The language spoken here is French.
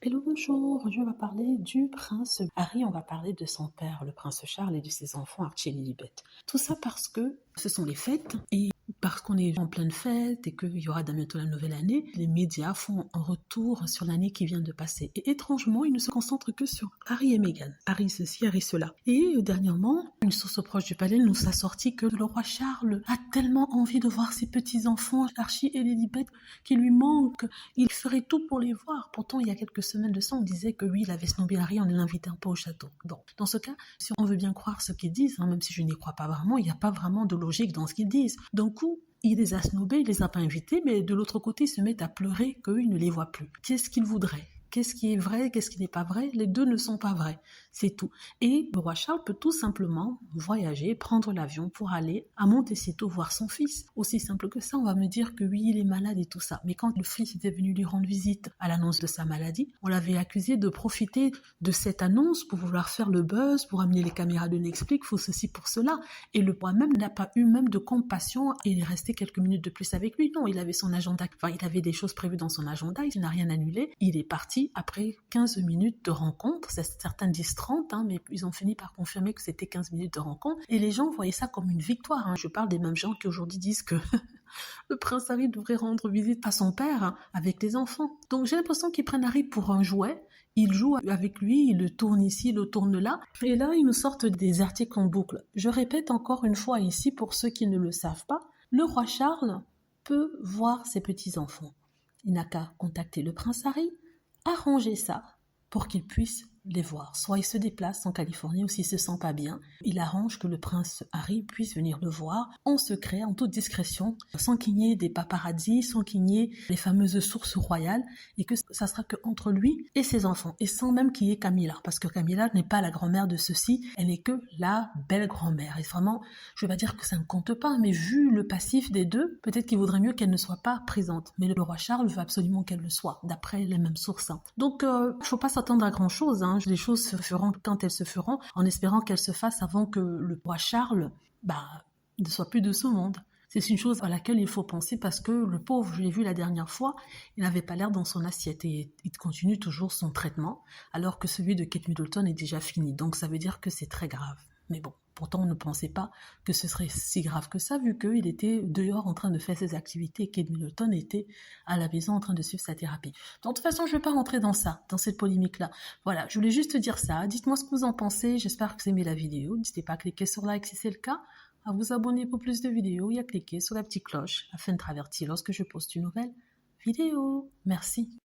Hello, bonjour, je vais parler du prince Harry, on va parler de son père, le prince Charles, et de ses enfants Archie et Lilibet. Tout ça parce que ce sont les fêtes, et parce qu'on est en pleine fête et qu'il y aura bientôt la nouvelle année, les médias font un retour sur l'année qui vient de passer. Et étrangement, ils ne se concentrent que sur Harry et Meghan. Harry ceci, Harry cela. Et dernièrement, une source proche du palais nous a sorti que le roi Charles a tellement envie de voir ses petits-enfants, Archie et Lilibet, qui lui manquent. Il ferait tout pour les voir. Pourtant, il y a quelques semaines de ça, on disait que oui, il avait snobé Harry en ne l'invitant pas au château. Donc, dans ce cas, si on veut bien croire ce qu'ils disent, même si je n'y crois pas vraiment, il n'y a pas vraiment de logique dans ce qu'ils disent. D'un coup, il les a snobés, il les a pas invités, mais de l'autre côté, il se met à pleurer qu'il ne les voit plus. Qu'est-ce qu'il voudrait ? Qu'est-ce qui est vrai, qu'est-ce qui n'est pas vrai? Les deux ne sont pas vrais, c'est tout. Et le roi Charles peut tout simplement voyager, prendre l'avion pour aller à Montecito voir son fils. Aussi simple que ça, on va me dire que oui, il est malade et tout ça. Mais quand le fils était venu lui rendre visite à l'annonce de sa maladie, on l'avait accusé de profiter de cette annonce pour vouloir faire le buzz, pour amener les caméras de Netflix, faut ceci pour cela. Et le roi même n'a pas eu même de compassion et il est resté quelques minutes de plus avec lui. Non, il avait son agenda, il avait des choses prévues dans son agenda, il n'a rien annulé. Il est parti après 15 minutes de rencontre, certains disent 30, mais ils ont fini par confirmer que c'était 15 minutes de rencontre, et les gens voyaient ça comme une victoire. Je parle des mêmes gens qui aujourd'hui disent que le prince Harry devrait rendre visite à son père avec les enfants. Donc j'ai l'impression qu'ils prennent Harry pour un jouet, ils jouent avec lui, ils le tournent ici, ils le tournent là, et là ils nous sortent des articles en boucle. Je répète encore une fois ici, pour ceux qui ne le savent pas, le roi Charles peut voir ses petits-enfants. Il n'a qu'à contacter le prince Harry, arranger ça pour qu'il puisse les voir. Soit il se déplace en Californie ou s'il se sent pas bien, il arrange que le prince Harry puisse venir le voir en secret, en toute discrétion, sans qu'il y ait des paparazzis, sans qu'il y ait les fameuses sources royales, et que ça sera que entre lui et ses enfants, et sans même qu'il y ait Camilla, parce que Camilla n'est pas la grand-mère de ceux-ci, elle n'est que la belle grand-mère. Et vraiment, je vais pas dire que ça ne compte pas, mais vu le passif des deux, peut-être qu'il vaudrait mieux qu'elle ne soit pas présente. Mais le roi Charles veut absolument qu'elle le soit, d'après les mêmes sources. Donc, il faut pas s'attendre à grand-chose. Les choses se feront quand elles se feront, en espérant qu'elles se fassent avant que le roi Charles ne soit plus de ce monde. C'est une chose à laquelle il faut penser, parce que le pauvre, je l'ai vu la dernière fois, il n'avait pas l'air dans son assiette et il continue toujours son traitement, alors que celui de Kate Middleton est déjà fini. Donc ça veut dire que c'est très grave. Mais bon, pourtant on ne pensait pas que ce serait si grave que ça, vu qu'il était dehors en train de faire ses activités et Kate Middleton était à la maison en train de suivre sa thérapie. De toute façon, je ne vais pas rentrer dans ça, dans cette polémique-là. Voilà, je voulais juste dire ça. Dites-moi ce que vous en pensez. J'espère que vous aimez la vidéo. N'hésitez pas à cliquer sur like si c'est le cas, à vous abonner pour plus de vidéos et à cliquer sur la petite cloche afin de être averti lorsque je poste une nouvelle vidéo. Merci.